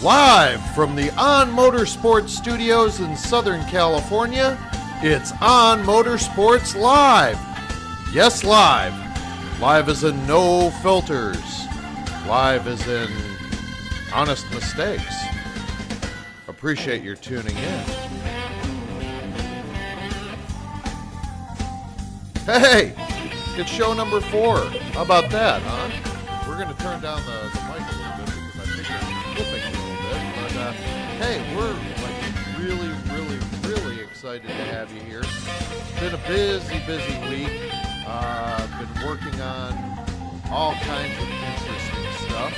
Live from the OnMotorsports studios in Southern California, it's OnMotorsports Live. Yes, live. Live as in no filters. Live as in honest mistakes. Appreciate your tuning in. Hey, it's show number 4. How about that, huh? We're going to turn down the mic a little bit because I figure I'm flipping a little bit. But hey, we're really excited to have you here. It's been a busy week. Been working on all kinds of interesting stuff.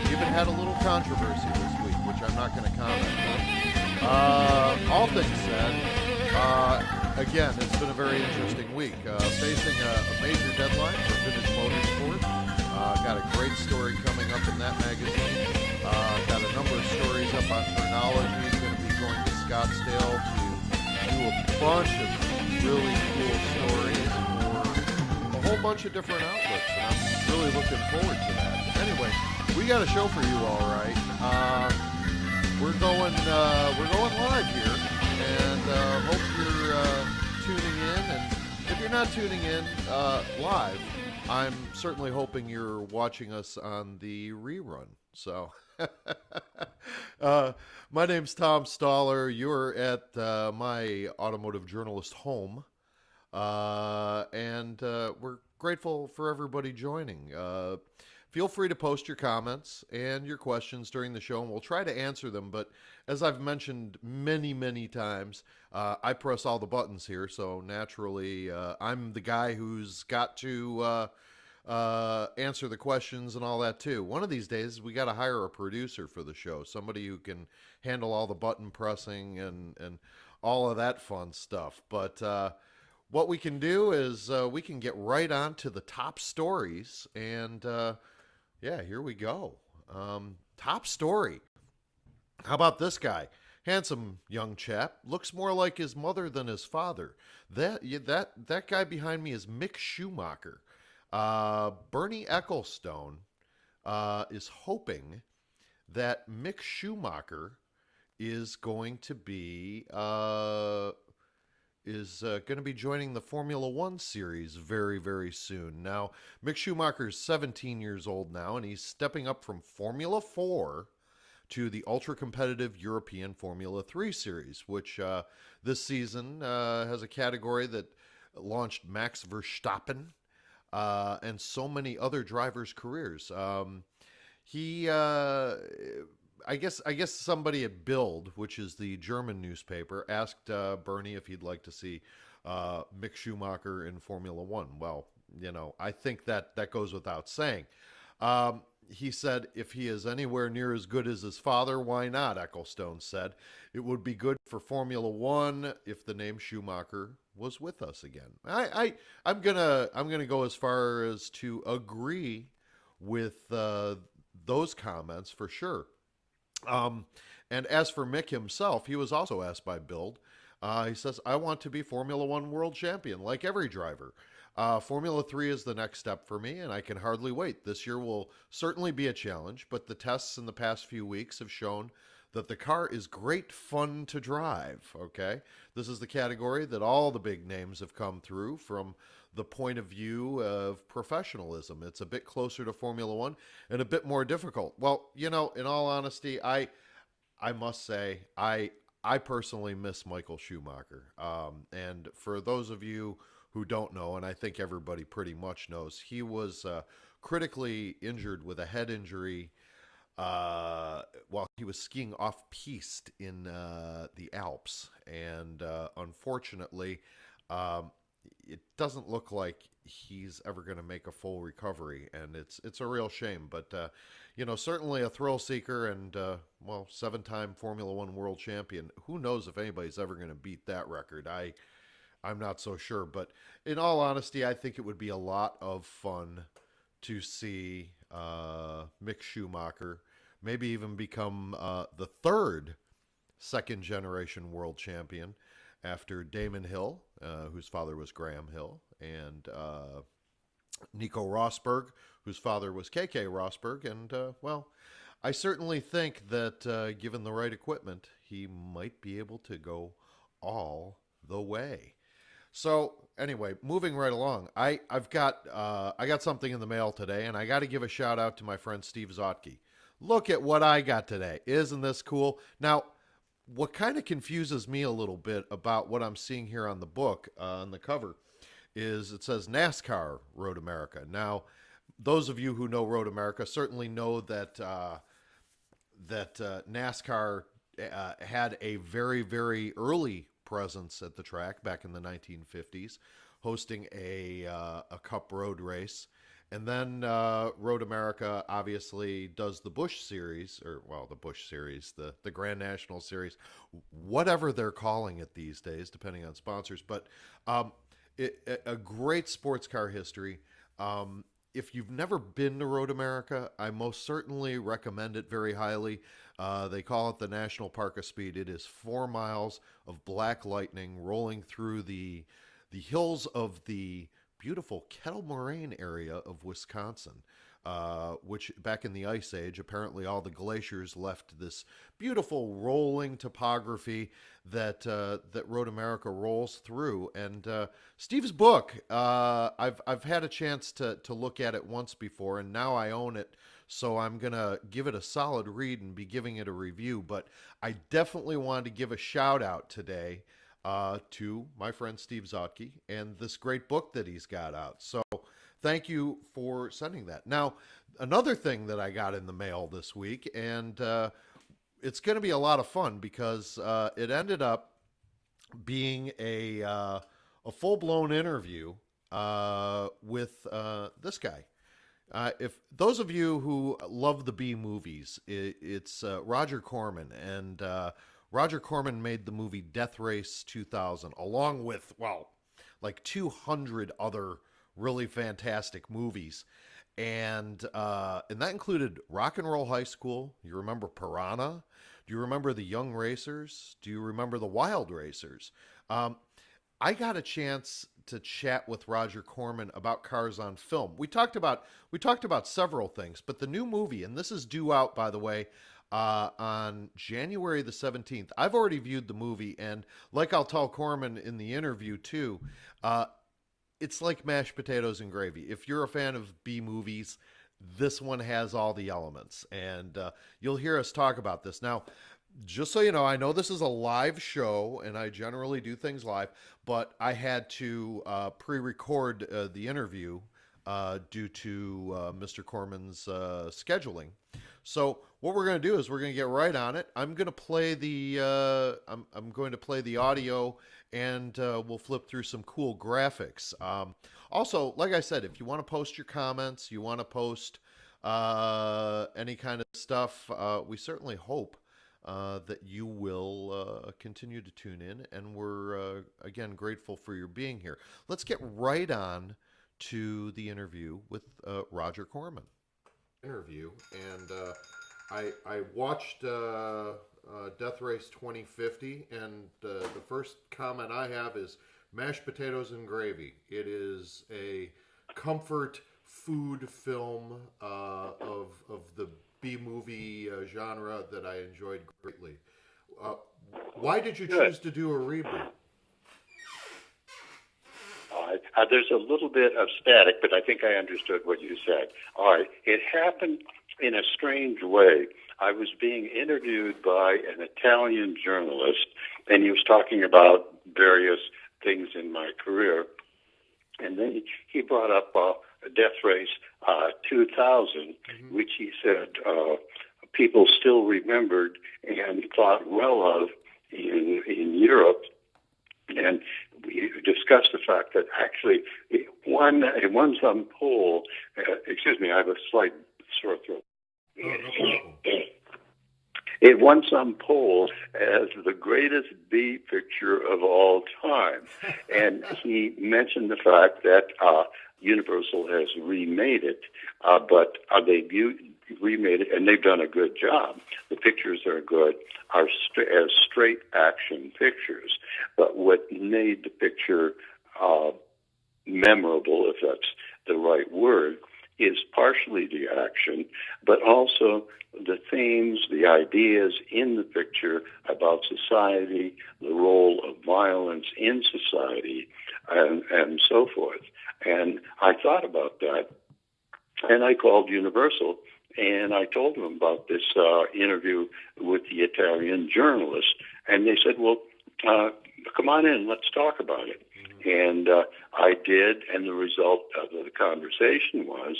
Even had a little controversy this week, which I'm not going to comment on. All things said, again, it's been a very interesting week. Facing a major deadline for Vintage Motorsport. Got a great story coming up in that magazine. Got a number of stories up on Chronology. Going to be going to Scottsdale to do a bunch of really cool stories for a whole bunch of different outlets, and I'm really looking forward to that. Anyway, we got a show for you, all right. We're going live here, and hope you're tuning in. And if you're not tuning in live, I'm certainly hoping you're watching us on the rerun. So, my name's Tom Stoller. You're at my automotive journalist home, and we're grateful for everybody joining. Feel free to post your comments and your questions during the show, and we'll try to answer them. But as I've mentioned many times, I press all the buttons here, so naturally I'm the guy who's got to answer the questions and all that too. One of these days, we got to hire a producer for the show, somebody who can handle all the button pressing and all of that fun stuff. But what we can do is we can get right on to the top stories, and yeah, here we go. Top story. How about this guy? Handsome young chap. Looks more like his mother than his father. That guy behind me is Mick Schumacher. Bernie Ecclestone is hoping that Mick Schumacher is going to be joining the Formula One series very soon. Now, Mick Schumacher is 17 years old now, and he's stepping up from Formula 4 to the ultra-competitive European Formula 3 series, which this season has a category that launched Max Verstappen and so many other drivers' careers. I guess somebody at Bild, which is the German newspaper, asked Bernie if he'd like to see Mick Schumacher in Formula One. Well, I think that goes without saying. He said if he is anywhere near as good as his father, why not? Ecclestone said it would be good for Formula One if the name Schumacher was with us again. I'm gonna go as far as to agree with those comments for sure. And as for Mick himself, he was also asked by Bild. He says, I want to be Formula One world champion, like every driver. Formula 3 is the next step for me, and I can hardly wait. This year will certainly be a challenge, but the tests in the past few weeks have shown that the car is great fun to drive, okay? This is the category that all the big names have come through from the point of view of professionalism. It's a bit closer to Formula One and a bit more difficult. Well, in all honesty, I must say, I personally miss Michael Schumacher. And for those of you who don't know, and I think everybody pretty much knows, he was critically injured with a head injury while he was skiing off-piste in the Alps. And unfortunately, it doesn't look like he's ever going to make a full recovery, and it's a real shame. But certainly a thrill seeker, and 7-time Formula One world champion. Who knows if anybody's ever going to beat that record? I'm not so sure, but in all honesty, I think it would be a lot of fun to see Mick Schumacher maybe even become the third second-generation world champion after Damon Hill, whose father was Graham Hill, and Nico Rosberg, whose father was KK Rosberg. And, I certainly think that given the right equipment, he might be able to go all the way. So anyway, moving right along, I got something in the mail today, and I got to give a shout out to my friend Steve Zotke. Look at what I got today! Isn't this cool? Now, what kind of confuses me a little bit about what I'm seeing here on the book on the cover is it says NASCAR Road America. Now, those of you who know Road America certainly know that NASCAR had a very, very early presence at the track back in the 1950s, hosting a Cup Road race. And then Road America obviously does the Busch Series, or well, the Busch Series, the Grand National Series, whatever they're calling it these days, depending on sponsors. But a great sports car history. If you've never been to Road America, I most certainly recommend it very highly. They call it the National Park of Speed. It is 4 miles of black lightning rolling through the hills of the beautiful Kettle Moraine area of Wisconsin, which back in the Ice Age, apparently all the glaciers left this beautiful rolling topography that Road America rolls through. And Steve's book, I've had a chance to look at it once before, and now I own it. So I'm going to give it a solid read and be giving it a review. But I definitely wanted to give a shout out today to my friend Steve Zotke and this great book that he's got out. So thank you for sending that. Now, another thing that I got in the mail this week, and it's going to be a lot of fun because it ended up being a full-blown interview with this guy. If those of you who love the B movies, it's Roger Corman, and Roger Corman made the movie Death Race 2000, along with, well, like 200 other really fantastic movies. And that included Rock and Roll High School. You remember Piranha? Do you remember The Young Racers? Do you remember The Wild Racers? I got a chance to chat with Roger Corman about cars on film. We talked about several things, but the new movie, and this is due out, by the way, on January the 17th. I've already viewed the movie, and like I'll tell Corman in the interview too, it's like mashed potatoes and gravy. If you're a fan of B movies, this one has all the elements, and you'll hear us talk about this. Now, just so you know, I know this is a live show, and I generally do things live, but I had to pre-record the interview due to Mr. Corman's scheduling. So what we're going to do is we're going to get right on it. I'm going to play the I'm going to play the audio, and we'll flip through some cool graphics. Also, like I said, if you want to post your comments, you want to post any kind of stuff, we certainly hope that you will continue to tune in, and we're again grateful for your being here. Let's get right on to the interview with Roger Corman. Interview, and I watched Death Race 2050, and the first comment I have is mashed potatoes and gravy. It is a comfort food film of the B movie genre that I enjoyed greatly. Why did you choose to do a reboot? There's a little bit of static, but I think I understood what you said. All right. It happened in a strange way. I was being interviewed by an Italian journalist, and he was talking about various things in my career. And then he brought up Death Race 2000, which he said people still remembered and thought well of in Europe. And we discussed the fact that actually it won some poll. Excuse me, I have a slight sore throat. It won some poll as the greatest B picture of all time. And he mentioned the fact that Universal has remade it, but they remade it, and they've done a good job. The pictures are good, are as straight action pictures. But what made the picture memorable, if that's the right word, is partially the action, but also the themes, the ideas in the picture about society, the role of violence in society, and so forth. And I thought about that, and I called Universal, and I told them about this interview with the Italian journalist, and they said, well, come on in, let's talk about it. And I did, and the result of the conversation was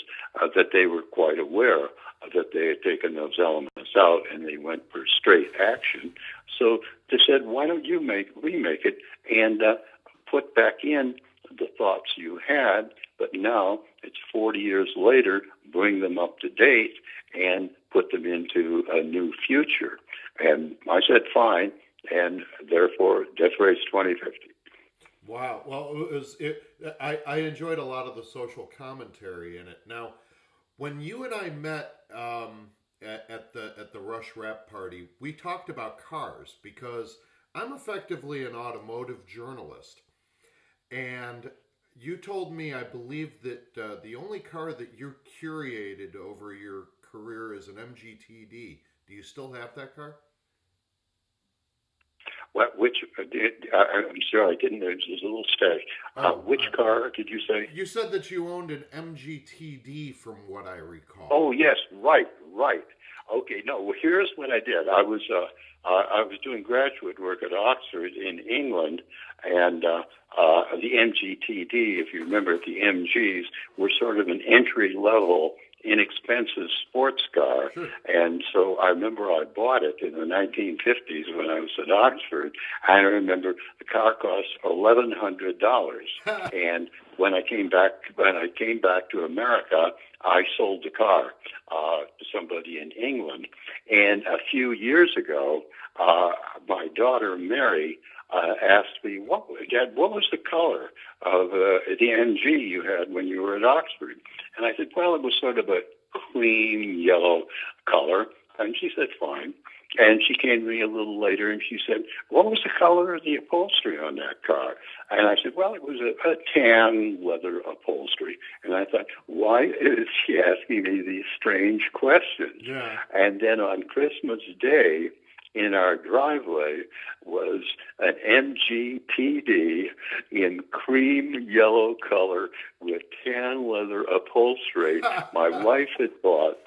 that they were quite aware that they had taken those elements out and they went for straight action. So they said, why don't you remake it and put back in the thoughts you had, but now it's 40 years later, bring them up to date and put them into a new future. And I said, fine, and therefore Death Race 2050. Wow. Well, I enjoyed a lot of the social commentary in it. Now, when you and I met at the Rush Wrap Party, we talked about cars because I'm effectively an automotive journalist, and you told me, I believe, that the only car that you curated over your career is an MGTD. Do you still have that car? I'm sorry, I didn't. There's a little static. Which car did you say? You said that you owned an MGTD, from what I recall. Oh yes, right. Okay, no. Well, here's what I did. I was doing graduate work at Oxford in England, and the MGTD, if you remember, the MGs were sort of an entry level, inexpensive sports car. Sure. And so I remember I bought it in the 1950s when I was at Oxford. And I remember the car cost $1,100. And when I came back to America, I sold the car to somebody in England. And a few years ago, my daughter Mary asked me, Dad, what was the color of the MG you had when you were at Oxford? And I said, well, it was sort of a cream yellow color. And she said, fine. And she came to me a little later and she said, what was the color of the upholstery on that car? And I said, well, it was a tan leather upholstery. And I thought, why is she asking me these strange questions? Yeah. And then on Christmas Day, in our driveway was an MGTD in cream yellow color with tan leather upholstery. My wife had bought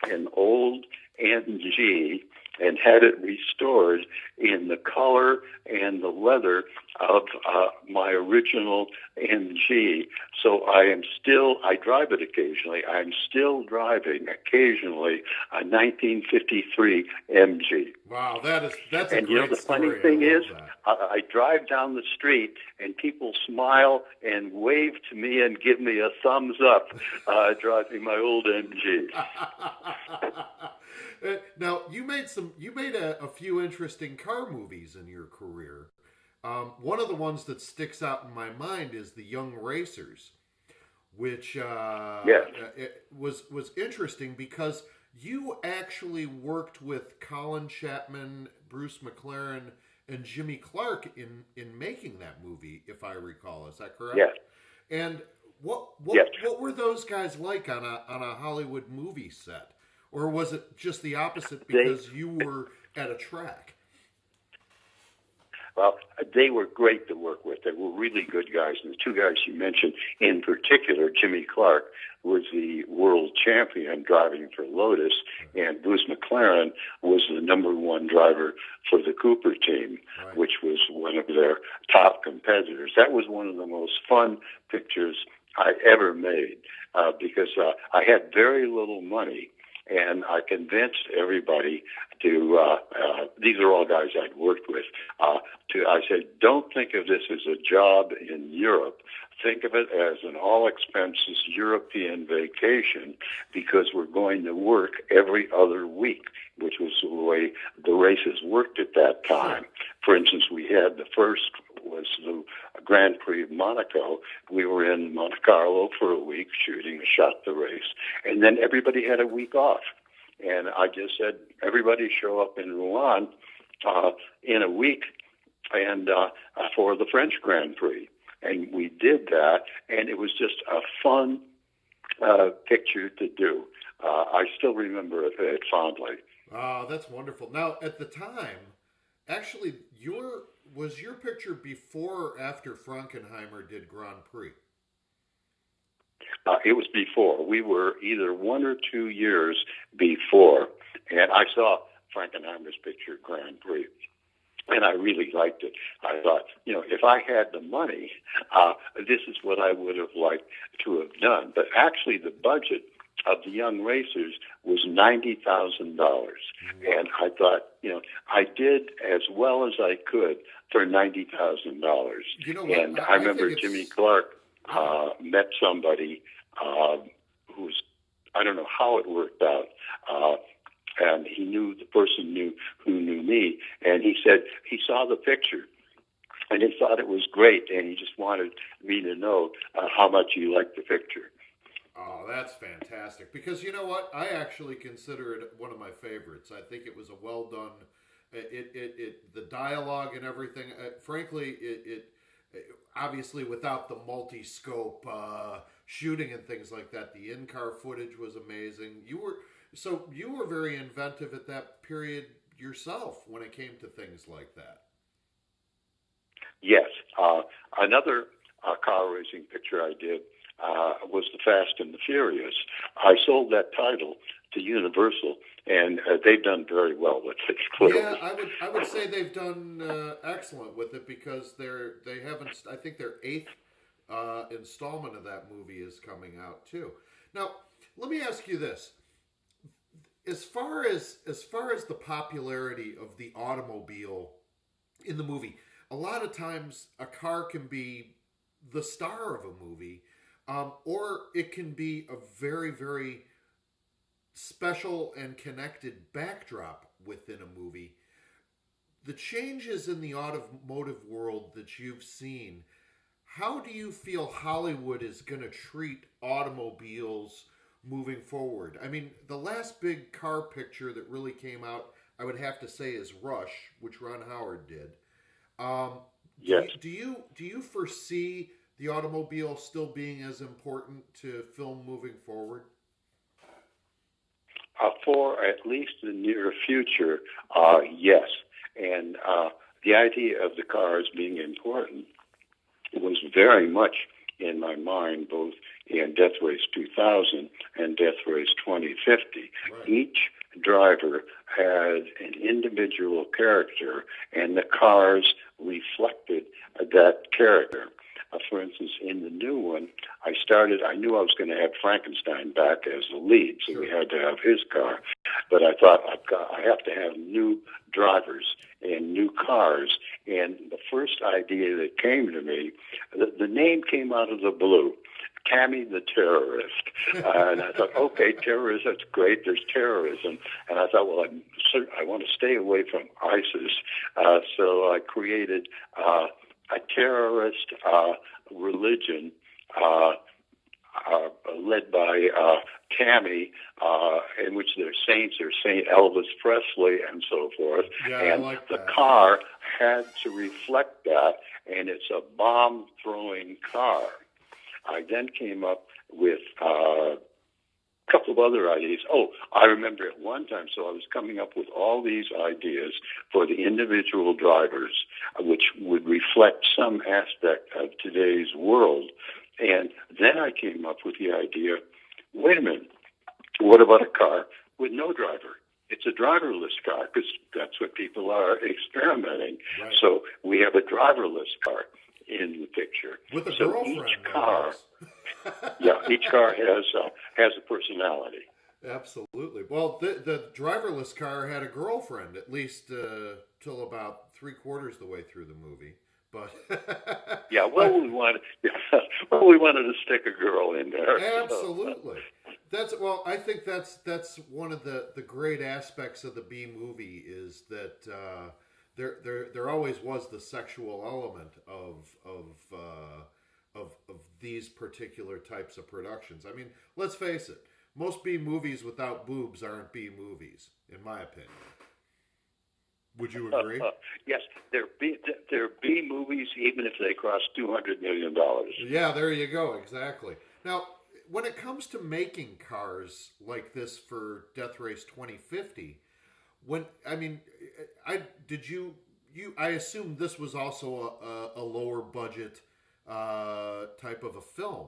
an old MG and had it restored in the color and the leather of my original MG. So I drive it occasionally. I'm still driving occasionally a 1953 MG. Wow, that's a and great you know the story. funny thing is, that. I drive down the street and people smile and wave to me and give me a thumbs up driving my old MG. Now you made a few interesting car movies in your career. One of the ones that sticks out in my mind is The Young Racers, which Yes. It was interesting because you actually worked with Colin Chapman, Bruce McLaren, and Jimmy Clark in making that movie, if I recall. Is that correct? Yes. And what were those guys like on a Hollywood movie set? Or was it just the opposite because you were at a track? Well, they were great to work with. They were really good guys. And the two guys you mentioned in particular, Jimmy Clark was the world champion driving for Lotus, and Bruce McLaren was the number one driver for the Cooper team, Right. which was one of their top competitors. That was one of the most fun pictures I ever made because I had very little money. And I convinced everybody to, these are all guys I'd worked with, I said, don't think of this as a job in Europe. Think of it as an all-expenses European vacation because we're going to work every other week, which was the way the races worked at that time. For instance, we had the first was the Grand Prix of Monaco. We were in Monte Carlo for a week shooting, shot the race, and then everybody had a week off. And I just said, everybody show up in Rouen in a week and for the French Grand Prix. And we did that, and it was just a fun picture to do. I still remember it fondly. Oh, that's wonderful. Now, at the time, actually, was your picture before or after Frankenheimer did Grand Prix? It was before. We were either 1 or 2 years before, and I saw Frankenheimer's picture, Grand Prix, and I really liked it. I thought, if I had the money, this is what I would have liked to have done. But actually, the budget of the Young Racers was $90,000, and I thought, I did as well as I could for $90,000. You know what? And I remember Jimmy Clark met somebody who's, I don't know how it worked out, and he knew the person who knew me, and he said he saw the picture and he thought it was great, and he just wanted me to know how much he liked the picture. Oh, that's fantastic. Because you know what? I actually consider it one of my favorites. I think it was a well done. The dialogue and everything. Frankly, it obviously without the multi-scope shooting and things like that, the in-car footage was amazing. You were very inventive at that period yourself when it came to things like that. Yes, another car racing picture I did was The Fast and the Furious. I sold that title to Universal, and they've done very well with it. Clearly. Yeah, I would say they've done excellent with it because they haven't. I think their 8th installment of that movie is coming out too. Now, let me ask you this: as far as the popularity of the automobile in the movie, a lot of times a car can be the star of a movie. Or it can be a very, very special and connected backdrop within a movie. The changes in the automotive world that you've seen, how do you feel Hollywood is going to treat automobiles moving forward? I mean, the last big car picture that really came out, I would have to say, is Rush, which Ron Howard did. Yes. Do you foresee the automobile still being as important to film moving forward? For at least the near future, yes. And the idea of the cars being important was very much in my mind, both in Death Race 2000 and Death Race 2050. Right. Each driver had an individual character, and the cars reflected that character. For instance, in the new one, I knew I was going to have Frankenstein back as the lead, so we had to have his car. But I thought I have to have new drivers and new cars. And the first idea that came to me, the name came out of the blue. Tammy the Terrorist. And I thought, okay, terrorism, that's great, there's terrorism. And I thought, well, I want to stay away from ISIS. So I created a terrorist religion led by Tammy, in which their saints are Saint Elvis Presley and so forth. Yeah, and I like the that. car had to reflect that, and it's a bomb-throwing car. I then came up with a couple of other ideas. Oh, I remember at one time, so I was coming up with all these ideas for the individual drivers, which would reflect some aspect of today's world. And then I came up with the idea, wait a minute, what about a car with no driver? It's a driverless car, because that's what people are experimenting. Right. So we have a driverless car in the picture. With a so girlfriend. Each car, each car has a personality. Absolutely. Well, the driverless car had a girlfriend, at least till about 3/4 the way through the movie. But yeah, we wanted to stick a girl in there. Absolutely. I think that's one of the great aspects of the B movie is that there always was the sexual element of these particular types of productions. I mean, let's face it, most B movies without boobs aren't B movies, in my opinion. Would you agree? Yes, they're B movies even if they cost $200 million. Yeah, there you go. Exactly. Now, when it comes to making cars like this for Death Race 2050, when I mean, I did you I assume this was also a lower budget type of a film.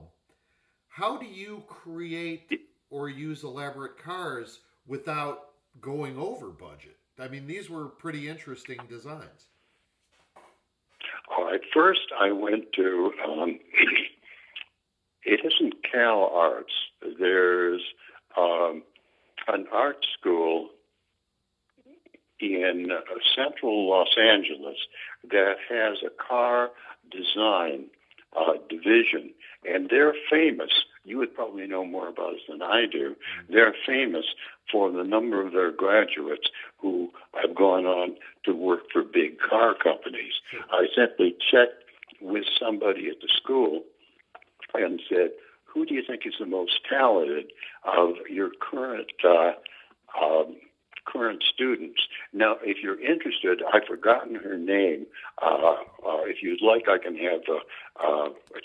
How do you create or use elaborate cars without going over budget? I mean, these were pretty interesting designs. All right. First, I went to, it isn't Cal Arts. There's an art school in central Los Angeles that has a car design division, and they're famous. You would probably know more about it than I do. They're famous for the number of their graduates who have gone on to work for big car companies. I simply checked with somebody at the school and said, who do you think is the most talented of your current students? Now, if you're interested, I've forgotten her name. If you'd like, I can have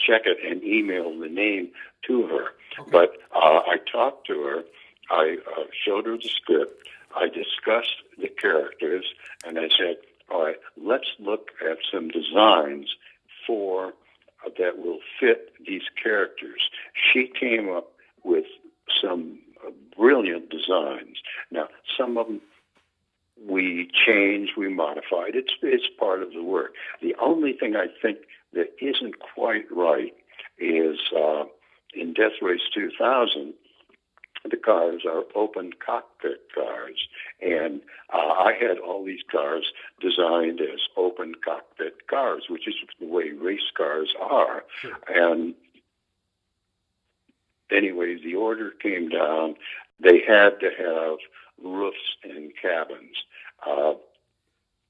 check it and email the name to her. Okay. But I talked to her. I showed her the script. I discussed the characters, and I said, all right, let's look at some designs for that will fit these characters. She came up with some brilliant designs. Now, some of them we changed, we modified. It's part of the work. The only thing I think that isn't quite right is in Death Race 2000, the cars are open cockpit cars, and I had all these cars designed as open cockpit cars, which is the way race cars are. Sure. And anyway, the order came down. They had to have roofs and cabins,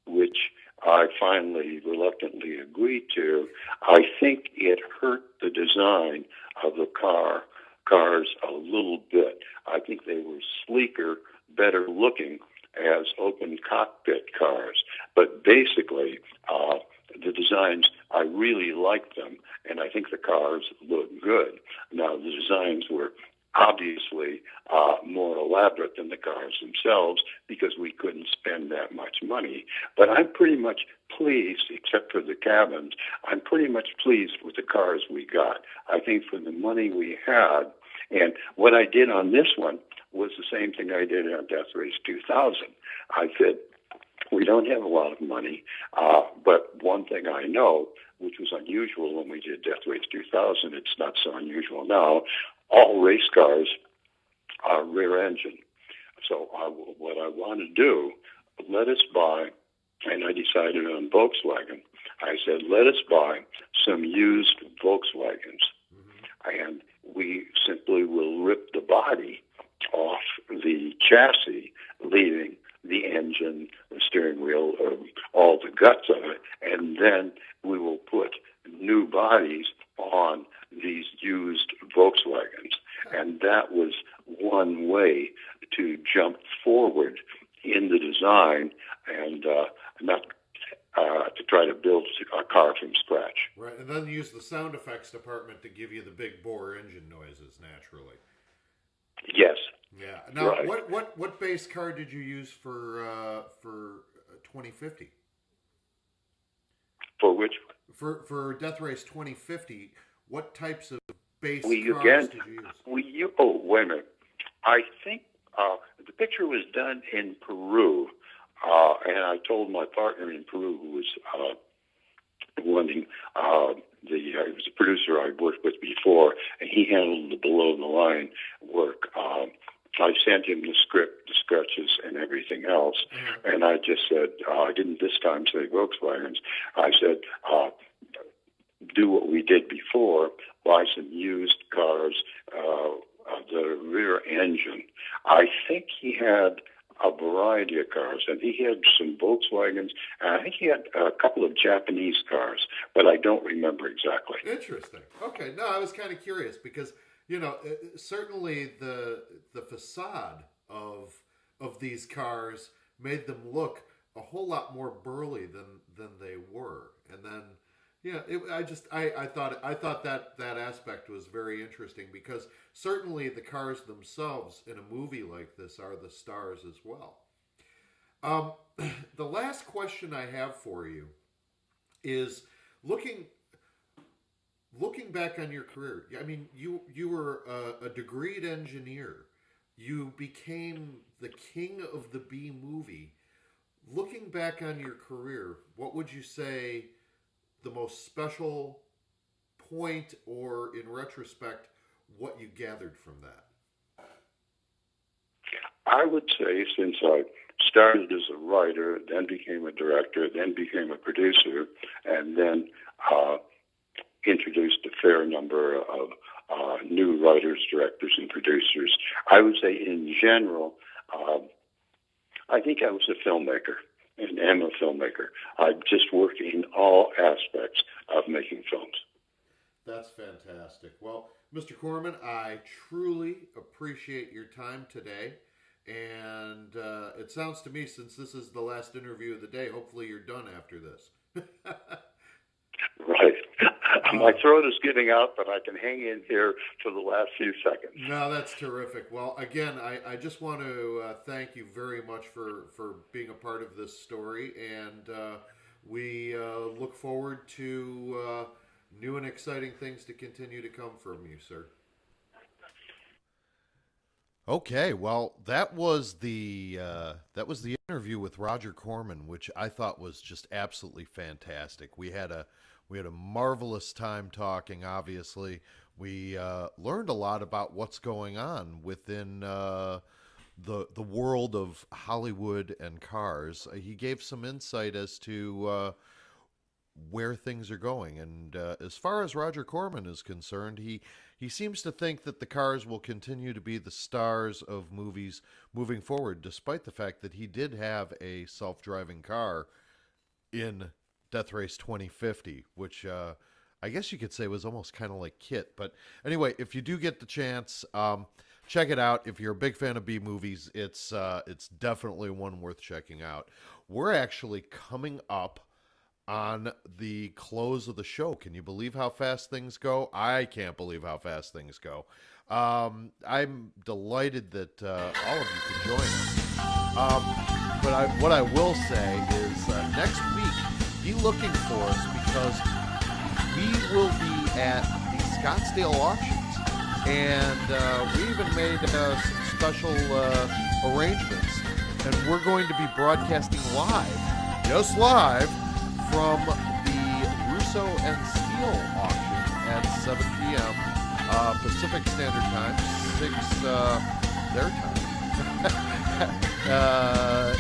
which I finally reluctantly agreed to. I think it hurt the design of the cars a little bit. I think they were sleeker, better looking as open cockpit cars. But basically, the designs, I really liked them, and I think the cars look good. Now, the designs were obviously more elaborate than the cars themselves because we couldn't spend that much money. But I'm pretty much pleased, except for the cabins, I'm pretty much pleased with the cars we got. I think for the money we had, and what I did on this one was the same thing I did on Death Race 2000. I said, we don't have a lot of money, but one thing I know, which was unusual when we did Death Race 2000, it's not so unusual now, all race cars are rear engine. So what I want to do, let us buy, and I decided on Volkswagen. I said, let us buy some used Volkswagens, and we simply will rip the body off the chassis, leaving the engine, the steering wheel, all the guts of it, and then we will put new bodies on these used Volkswagens. And that was one way to jump forward in the design and not to try to build a car from scratch. Right, and then use the sound effects department to give you the big bore engine noises naturally. Yes. Yeah. Now, right. what base car did you use for 2050? For which? For Death Race 2050, what types of base cars did you use? Oh, wait a minute. I think the picture was done in Peru, and I told my partner in Peru, who was wanting he was a producer I worked with before, and he handled the below-the-line work. I sent him the script, the sketches, and everything else, and I just said, I didn't this time say Volkswagens. I said, do what we did before, buy some used cars, the rear engine. I think he had a variety of cars, and he had some Volkswagens, and I think he had a couple of Japanese cars, but I don't remember exactly. Interesting. Okay, no, I was kind of curious because, certainly the facade of these cars made them look a whole lot more burly than they were, and then Yeah, I thought that aspect was very interesting because certainly the cars themselves in a movie like this are the stars as well. Um, the last question I have for you is looking looking back on your career. I mean, you were a degreed engineer. You became the king of the B movie. Looking back on your career, what would you say the most special point, or in retrospect, what you gathered from that? I would say, since I started as a writer, then became a director, then became a producer, and then introduced a fair number of new writers, directors, and producers, I would say in general, I think I was a filmmaker and am a filmmaker. I just work in all aspects of making films. That's fantastic. Well, Mr. Corman, I truly appreciate your time today. And it sounds to me, since this is the last interview of the day, hopefully you're done after this. Right. My throat is giving out, but I can hang in here for the last few seconds. No, that's terrific. Well, again, I just want to thank you very much for being a part of this story. And we look forward to new and exciting things to continue to come from you, sir. Okay, well, that was the interview with Roger Corman, which I thought was just absolutely fantastic. We had a marvelous time talking. Obviously, we learned a lot about what's going on within the world of Hollywood and cars. He gave some insight as to where things are going, and as far as Roger Corman is concerned, he seems to think that the cars will continue to be the stars of movies moving forward, despite the fact that he did have a self-driving car in Death Race 2050, which I guess you could say was almost kind of like Kit. But anyway, if you do get the chance, check it out. If you're a big fan of B movies, it's definitely one worth checking out. We're actually coming up on the close of the show. Can you believe how fast things go? I can't believe how fast things go. I'm delighted that all of you could join us. But what I will say is next week, be looking for us, because we will be at the Scottsdale auctions. And we even made some special arrangements. And we're going to be broadcasting live, just live, from the Russo and Steele auction at 7 p.m. Pacific Standard Time, 6 their time.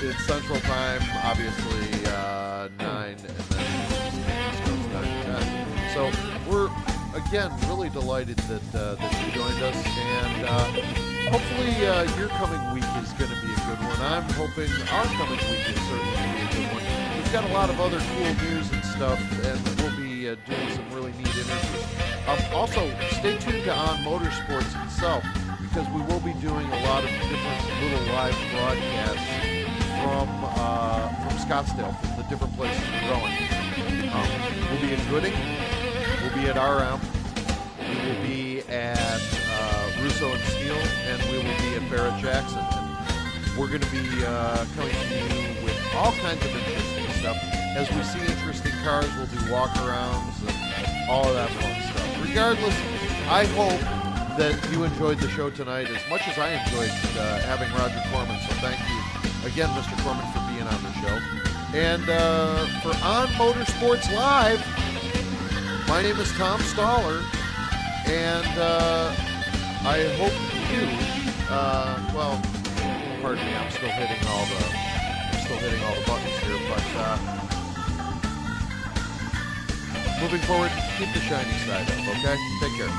It's Central Time, obviously 9, and then East Coast 9 to 10. So we're, again, really delighted that you joined us, and hopefully your coming week is going to be a good one. I'm hoping our coming week is certainly going to be a good one. We've got a lot of other cool news and stuff, and we'll be doing some really neat interviews. Also, stay tuned to OnMotorsports itself, because we will be doing a lot of different little live broadcasts from Scottsdale, from the different places we're going. We'll be in Gooding, we'll be at RM, we will be at Russo and Steele, and we will be at Barrett-Jackson. And we're going to be coming to you with all kinds of interesting stuff. As we see interesting cars, we'll do walkarounds and all of that fun stuff. Regardless, I hope that you enjoyed the show tonight as much as I enjoyed having Roger Corman. So thank you again, Mr. Corman, for being on the show. And for On Motorsports Live, my name is Tom Stoller, and I hope you, well, pardon me, I'm still hitting all the buttons here, but moving forward, keep the shiny side up, okay? Take care.